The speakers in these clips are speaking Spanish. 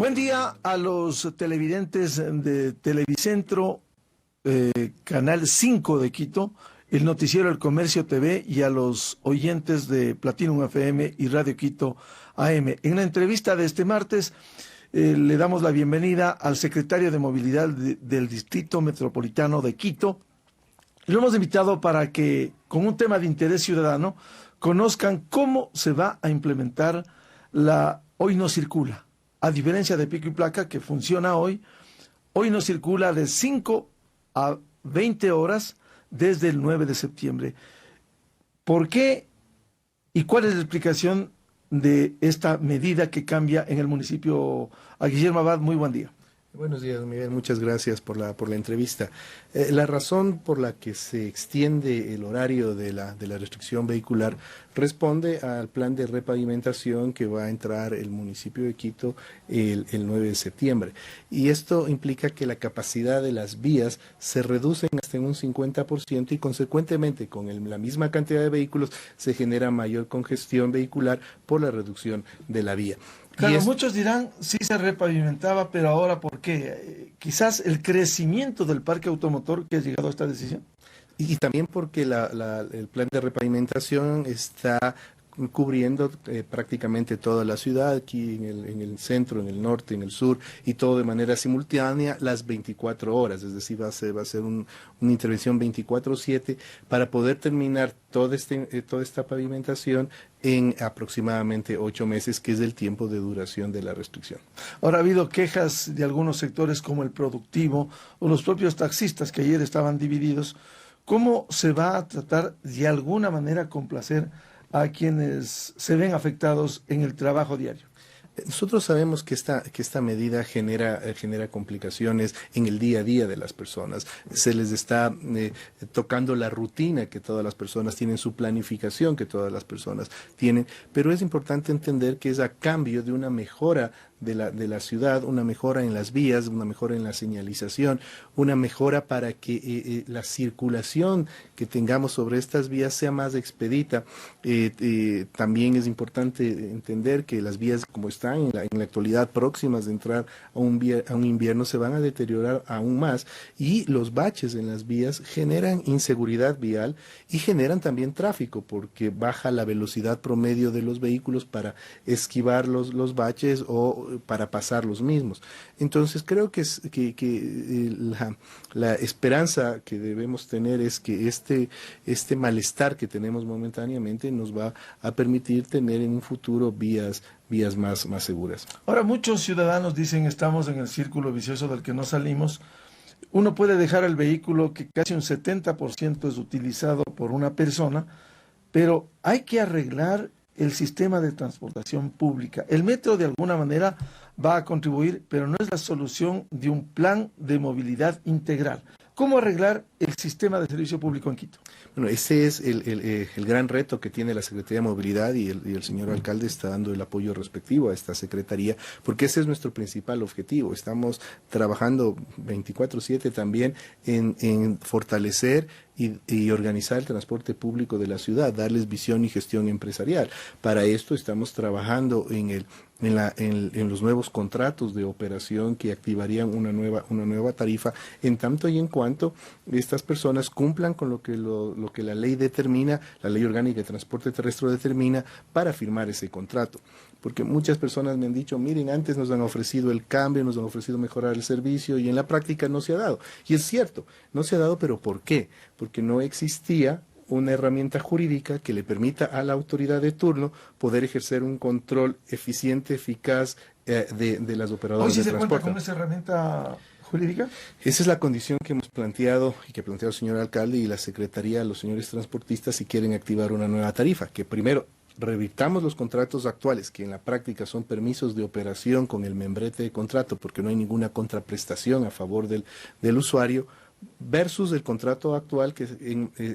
Buen día a los televidentes de Televicentro, Canal 5 de Quito, el noticiero El Comercio TV y a los oyentes de Platinum FM y Radio Quito AM. En la entrevista de este martes le damos la bienvenida al secretario de Movilidad del Distrito Metropolitano de Quito. Lo hemos invitado para que, con un tema de interés ciudadano, conozcan cómo se va a implementar la Hoy No Circula. A diferencia de Pico y Placa, que funciona hoy no circula de 5 a 20 horas desde el 9 de septiembre. ¿Por qué y cuál es la explicación de esta medida que cambia en el municipio? A Guillermo Abad, muy buen día. Buenos días, Miguel. Muchas gracias por la entrevista. La razón por la que se extiende el horario de la restricción vehicular responde al plan de repavimentación que va a entrar el municipio de Quito el 9 de septiembre. Y esto implica que la capacidad de las vías se reduce hasta en un 50% y consecuentemente con la misma cantidad de vehículos se genera mayor congestión vehicular por la reducción de la vía. Claro, muchos dirán, sí se repavimentaba, pero ahora ¿por qué? Quizás el crecimiento del parque automotor que ha llegado a esta decisión. Y también porque el plan de repavimentación está cubriendo prácticamente toda la ciudad, aquí en el centro, en el norte, en el sur, y todo de manera simultánea las 24 horas, es decir, va a ser una intervención 24/7 para poder terminar toda esta pavimentación en aproximadamente 8 meses, que es el tiempo de duración de la restricción. Ahora ha habido quejas de algunos sectores como el productivo o los propios taxistas que ayer estaban divididos. ¿Cómo se va a tratar de alguna manera complacer a quienes se ven afectados en el trabajo diario? Nosotros sabemos que esta medida genera complicaciones en el día a día de las personas. Se les está tocando la rutina que todas las personas tienen, su planificación que todas las personas tienen, pero es importante entender que es a cambio de una mejora de la ciudad, una mejora en las vías, una mejora en la señalización, una mejora para que la circulación que tengamos sobre estas vías sea más expedita. También es importante entender que las vías, como están en la actualidad próximas de entrar a un invierno, se van a deteriorar aún más, y los baches en las vías generan inseguridad vial y generan también tráfico, porque baja la velocidad promedio de los vehículos para esquivar los baches o para pasar los mismos. Entonces creo que la esperanza que debemos tener es que este malestar que tenemos momentáneamente nos va a permitir tener en un futuro vías más seguras. Ahora muchos ciudadanos dicen estamos en el círculo vicioso del que no salimos. Uno puede dejar el vehículo que casi un 70% es utilizado por una persona, pero hay que arreglar el sistema de transportación pública. El metro de alguna manera va a contribuir, pero no es la solución de un plan de movilidad integral. ¿Cómo arreglar el sistema de servicio público en Quito? Bueno, ese es el gran reto que tiene la Secretaría de Movilidad, y el señor alcalde está dando el apoyo respectivo a esta secretaría, porque ese es nuestro principal objetivo. Estamos trabajando 24/7 también en fortalecer y organizar el transporte público de la ciudad, darles visión y gestión empresarial. Para esto estamos trabajando en los nuevos contratos de operación que activarían una nueva tarifa, en tanto y en cuanto estas personas cumplan con lo que la ley determina, la Ley Orgánica de Transporte Terrestre determina, para firmar ese contrato. Porque muchas personas me han dicho, miren, antes nos han ofrecido el cambio, nos han ofrecido mejorar el servicio, y en la práctica no se ha dado. Y es cierto, no se ha dado, pero ¿por qué? Porque no existía una herramienta jurídica que le permita a la autoridad de turno poder ejercer un control eficiente, eficaz de las operadoras de transporte. ¿Hoy sí se cuenta con esa herramienta jurídica? Esa es la condición que hemos planteado y que ha planteado el señor alcalde y la secretaría a los señores transportistas si quieren activar una nueva tarifa, que primero revirtamos los contratos actuales, que en la práctica son permisos de operación con el membrete de contrato, porque no hay ninguna contraprestación a favor del usuario, versus el contrato actual que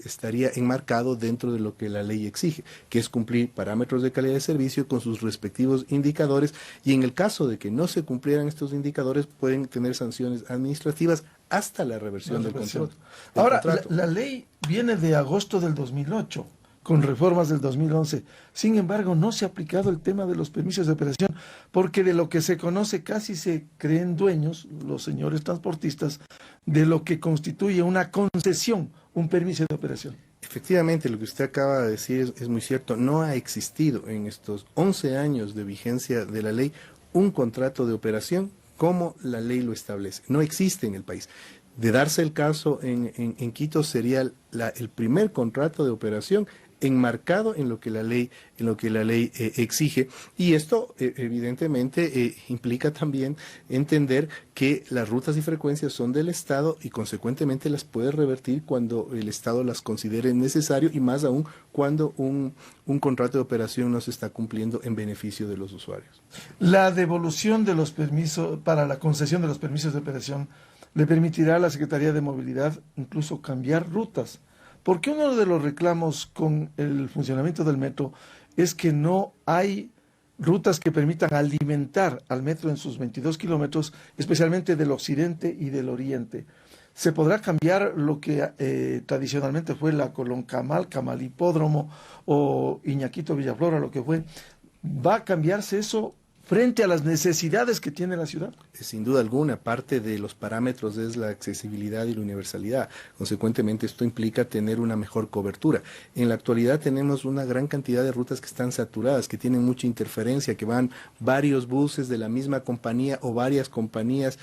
estaría enmarcado dentro de lo que la ley exige, que es cumplir parámetros de calidad de servicio con sus respectivos indicadores, y en el caso de que no se cumplieran estos indicadores pueden tener sanciones administrativas hasta la reversión del contrato. Ahora, la ley viene de agosto del 2008. con reformas del 2011. Sin embargo, no se ha aplicado el tema de los permisos de operación, porque de lo que se conoce casi se creen dueños los señores transportistas de lo que constituye una concesión, un permiso de operación. Efectivamente, lo que usted acaba de decir es muy cierto. No ha existido en estos 11 años de vigencia de la ley un contrato de operación como la ley lo establece. No existe en el país. De darse el caso en Quito, sería el primer contrato de operación enmarcado en lo que la ley exige, y esto evidentemente implica también entender que las rutas y frecuencias son del Estado y consecuentemente las puede revertir cuando el Estado las considere necesario, y más aún cuando un contrato de operación no se está cumpliendo en beneficio de los usuarios. La devolución de los permisos para la concesión de los permisos de operación le permitirá a la Secretaría de Movilidad incluso cambiar rutas, porque uno de los reclamos con el funcionamiento del metro es que no hay rutas que permitan alimentar al metro en sus 22 kilómetros, especialmente del occidente y del oriente. Se podrá cambiar lo que tradicionalmente fue la Colón Camal, Camal Hipódromo o Iñaquito Villaflora, lo que fue. ¿Va a cambiarse eso frente a las necesidades que tiene la ciudad? Sin duda alguna, parte de los parámetros es la accesibilidad y la universalidad. Consecuentemente, esto implica tener una mejor cobertura. En la actualidad tenemos una gran cantidad de rutas que están saturadas, que tienen mucha interferencia, que van varios buses de la misma compañía o varias compañías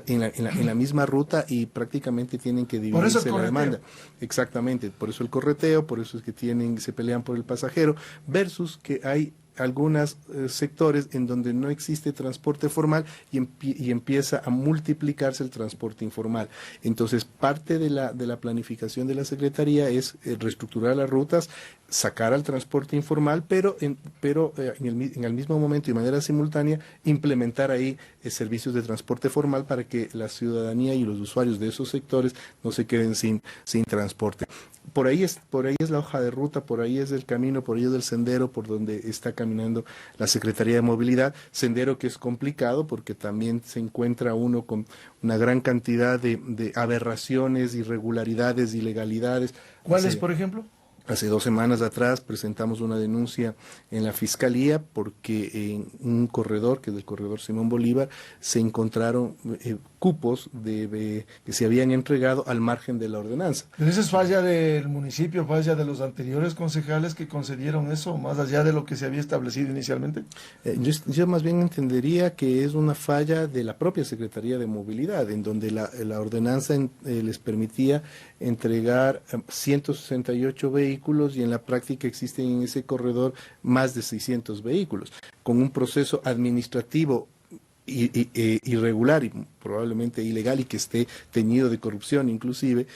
en la misma ruta, y prácticamente tienen que dividirse la demanda. Exactamente, por eso el correteo, por eso es que se pelean por el pasajero, versus que hay algunos sectores en donde no existe transporte formal y empieza a multiplicarse el transporte informal. Entonces, parte de la planificación de la Secretaría es reestructurar las rutas, sacar al transporte informal, pero en el mismo momento y de manera simultánea implementar ahí servicios de transporte formal para que la ciudadanía y los usuarios de esos sectores no se queden sin transporte. Por ahí es la hoja de ruta, por ahí es el camino, por ahí es el sendero por donde está caminando la Secretaría de Movilidad. Sendero que es complicado porque también se encuentra uno con una gran cantidad de aberraciones, irregularidades, ilegalidades. ¿Cuáles, por ejemplo? Hace 2 semanas atrás presentamos una denuncia en la Fiscalía porque en un corredor, que es el corredor Simón Bolívar, se encontraron cupos que se habían entregado al margen de la ordenanza. ¿Pero eso es falla del municipio, falla de los anteriores concejales que concedieron eso, más allá de lo que se había establecido inicialmente? Yo más bien entendería que es una falla de la propia Secretaría de Movilidad, en donde la ordenanza les permitía entregar 168 vehículos y en la práctica existen en ese corredor más de 600 vehículos, con un proceso administrativo irregular y probablemente ilegal y que esté teñido de corrupción inclusive,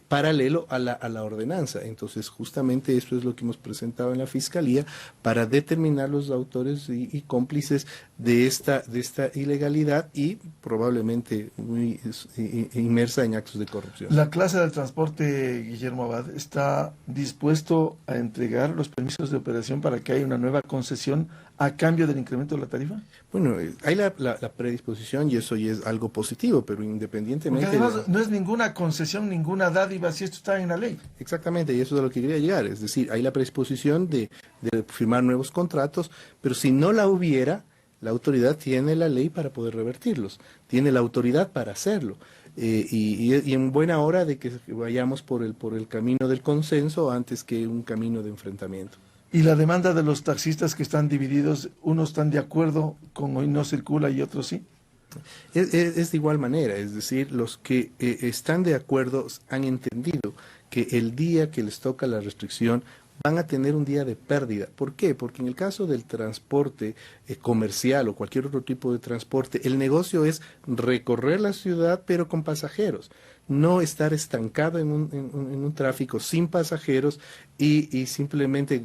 paralelo a la ordenanza. Entonces justamente esto es lo que hemos presentado en la Fiscalía para determinar los autores y cómplices de esta ilegalidad y probablemente muy inmersa en actos de corrupción. ¿La clase del transporte, Guillermo Abad, está dispuesto a entregar los permisos de operación para que haya una nueva concesión a cambio del incremento de la tarifa? Bueno, hay la predisposición y eso ya es algo positivo, pero independientemente... Porque además no es ninguna concesión, ninguna dádiva, si esto está en la ley. Exactamente, y eso es a lo que quería llegar. Es decir, hay la predisposición de firmar nuevos contratos, pero si no la hubiera, la autoridad tiene la ley para poder revertirlos, tiene la autoridad para hacerlo. Y en buena hora de que vayamos por el camino del consenso antes que un camino de enfrentamiento. Y la demanda de los taxistas que están divididos, unos están de acuerdo con hoy no circula y otros sí. Es de igual manera, es decir, los que están de acuerdo han entendido que el día que les toca la restricción van a tener un día de pérdida. ¿Por qué? Porque en el caso del transporte comercial o cualquier otro tipo de transporte, el negocio es recorrer la ciudad pero con pasajeros, no estar estancado en un tráfico sin pasajeros y simplemente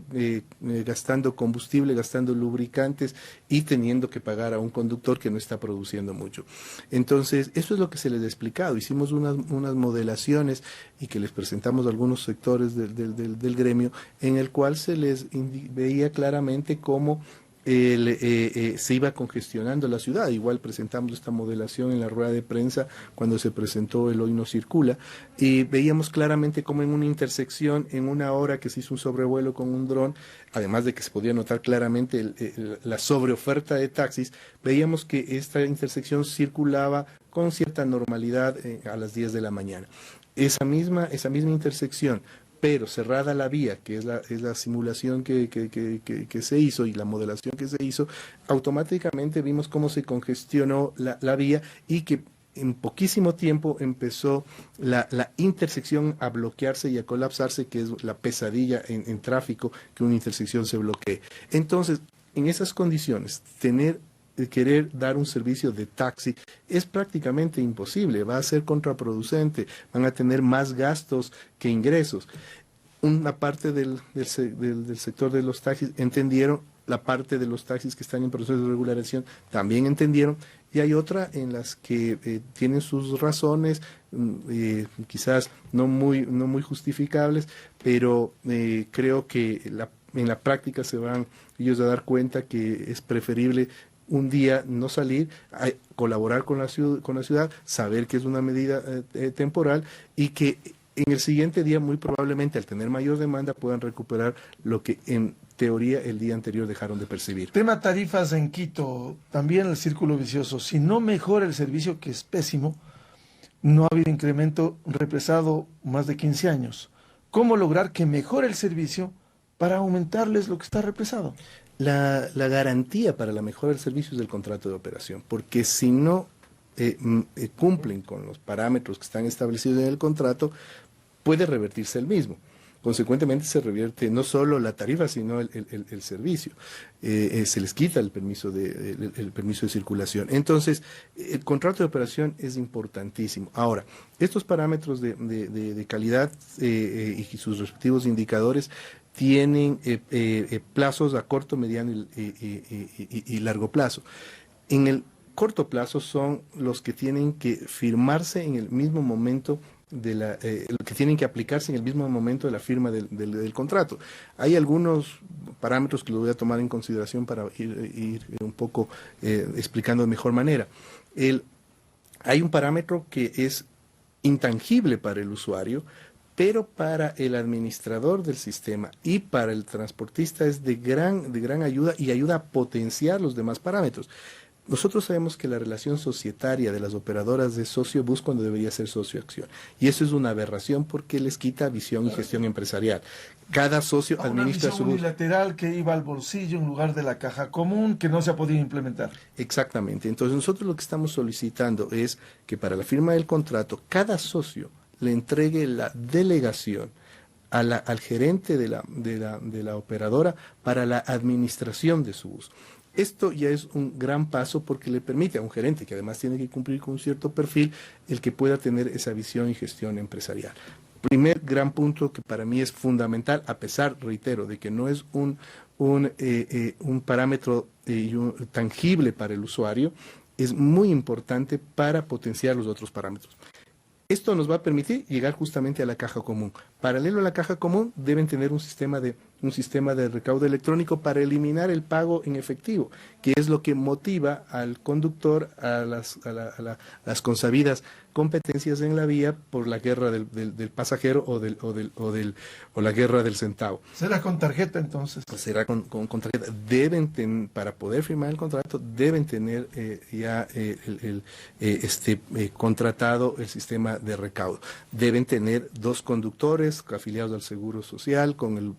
gastando combustible, gastando lubricantes y teniendo que pagar a un conductor que no está produciendo mucho. Entonces, eso es lo que se les ha explicado. Hicimos unas modelaciones y que les presentamos a algunos sectores del gremio, en el cual se les veía claramente cómo se iba congestionando la ciudad. Igual presentamos esta modelación en la rueda de prensa cuando se presentó el Hoy No Circula, y veíamos claramente como en una intersección, en una hora que se hizo un sobrevuelo con un dron, además de que se podía notar claramente la sobreoferta de taxis, veíamos que esta intersección circulaba con cierta normalidad a las 10 de la mañana. Esa misma intersección, pero cerrada la vía, que es la simulación que se hizo y la modelación que se hizo, automáticamente vimos cómo se congestionó la vía, y que en poquísimo tiempo empezó la intersección a bloquearse y a colapsarse, que es la pesadilla en tráfico, que una intersección se bloquee. Entonces, en esas condiciones, querer dar un servicio de taxi es prácticamente imposible, va a ser contraproducente, van a tener más gastos que ingresos. Una parte del sector de los taxis entendieron, la parte de los taxis que están en proceso de regulación también entendieron, y hay otra en las que tienen sus razones, quizás no muy justificables, pero creo que en la práctica se van ellos a dar cuenta que es preferible un día no salir, colaborar con la ciudad, saber que es una medida temporal, y que en el siguiente día, muy probablemente, al tener mayor demanda, puedan recuperar lo que en teoría el día anterior dejaron de percibir. Tema tarifas en Quito, también el círculo vicioso. Si no mejora el servicio, que es pésimo, no ha habido incremento represado más de 15 años. ¿Cómo lograr que mejore el servicio para aumentarles lo que está represado? La garantía para la mejora del servicio es el contrato de operación, porque si no cumplen con los parámetros que están establecidos en el contrato, puede revertirse el mismo. Consecuentemente se revierte no solo la tarifa, sino el servicio. Se les quita el permiso de circulación. Entonces, el contrato de operación es importantísimo. Ahora, estos parámetros de calidad y sus respectivos indicadores tienen plazos a corto, mediano y largo plazo. En el corto plazo son los que tienen que firmarse en el mismo momento que tienen que aplicarse en el mismo momento de la firma del contrato. Hay algunos parámetros que los voy a tomar en consideración para ir un poco explicando de mejor manera. Hay un parámetro que es intangible para el usuario, pero para el administrador del sistema y para el transportista es de gran ayuda, y ayuda a potenciar los demás parámetros. Nosotros sabemos que la relación societaria de las operadoras es socio-bus cuando debería ser socio-acción. Y eso es una aberración porque les quita visión y gestión empresarial. Cada socio administra su bus. Una visión unilateral que iba al bolsillo en lugar de la caja común, que no se ha podido implementar. Exactamente. Entonces nosotros lo que estamos solicitando es que para la firma del contrato, cada socio le entregue la delegación al gerente de la operadora para la administración de su bus. Esto ya es un gran paso porque le permite a un gerente, que además tiene que cumplir con un cierto perfil, el que pueda tener esa visión y gestión empresarial. Primer gran punto que para mí es fundamental, a pesar, reitero, de que no es un parámetro tangible para el usuario, es muy importante para potenciar los otros parámetros. Esto nos va a permitir llegar justamente a la caja común. Paralelo a la caja común, deben tener un sistema de recaudo electrónico para eliminar el pago en efectivo, que es lo que motiva al conductor a las consabidas competencias en la vía por la guerra del pasajero o la guerra del centavo. ¿Será con tarjeta entonces? Será con tarjeta. Para poder firmar el contrato, deben tener ya contratado el sistema de recaudo. Deben tener 2 conductores afiliados al Seguro Social con el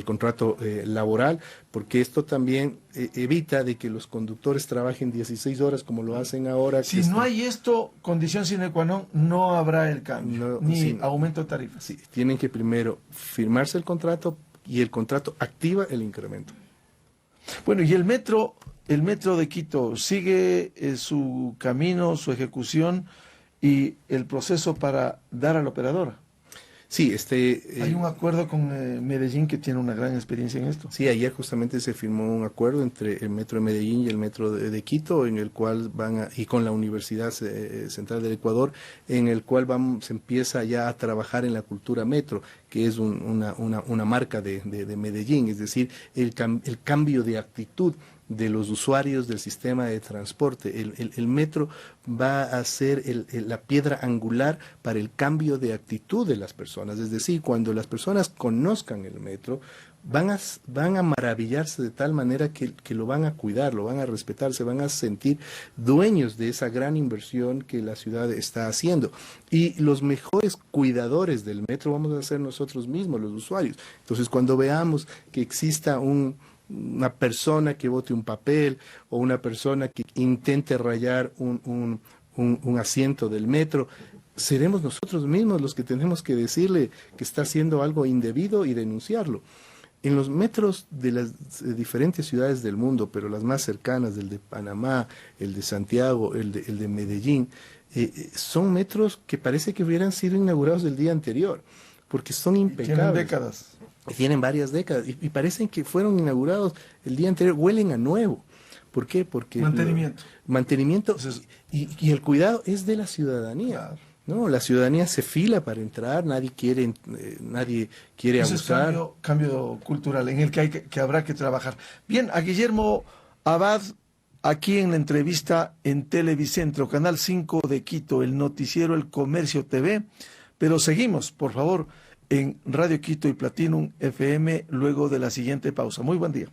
contrato laboral, porque esto también evita de que los conductores trabajen 16 horas como lo hacen ahora. Si no hay esto, condición sine qua non, no habrá el cambio, ni aumento de tarifas. Sí, tienen que primero firmarse el contrato, y el contrato activa el incremento. Bueno, y el metro de Quito sigue su camino, su ejecución y el proceso para dar a la operadora. Sí, Hay un acuerdo con Medellín, que tiene una gran experiencia en esto. sí, ayer justamente se firmó un acuerdo entre el Metro de Medellín y el Metro de Quito, en el cual y con la Universidad Central del Ecuador, en el cual se empieza ya a trabajar en la cultura metro, que es una marca de Medellín, es decir, el cambio de actitud de los usuarios del sistema de transporte. El metro va a ser la piedra angular para el cambio de actitud de las personas. Es decir, cuando las personas conozcan el metro, van a maravillarse de tal manera que lo van a cuidar, lo van a respetar, se van a sentir dueños de esa gran inversión que la ciudad está haciendo. Y los mejores cuidadores del metro vamos a ser nosotros mismos, los usuarios. Entonces, cuando veamos que exista una persona que bote un papel o una persona que intente rayar un asiento del metro, seremos nosotros mismos los que tenemos que decirle que está haciendo algo indebido y denunciarlo. En los metros de las diferentes ciudades del mundo, pero las más cercanas, el de Panamá, el de Santiago, el de Medellín, son metros que parece que hubieran sido inaugurados el día anterior, porque son impecables. Tienen décadas. Tienen varias décadas y parecen que fueron inaugurados el día anterior, huelen a nuevo. ¿Por qué? Porque mantenimiento y el cuidado es de la ciudadanía. Claro. No, la ciudadanía se fila para entrar, nadie quiere abusar. Es cambio cultural en el que habrá que trabajar. Bien, a Guillermo Abad, aquí en la entrevista en Televicentro, Canal 5 de Quito, el noticiero El Comercio TV, pero seguimos, por favor, en Radio Quito y Platinum FM luego de la siguiente pausa. Muy buen día.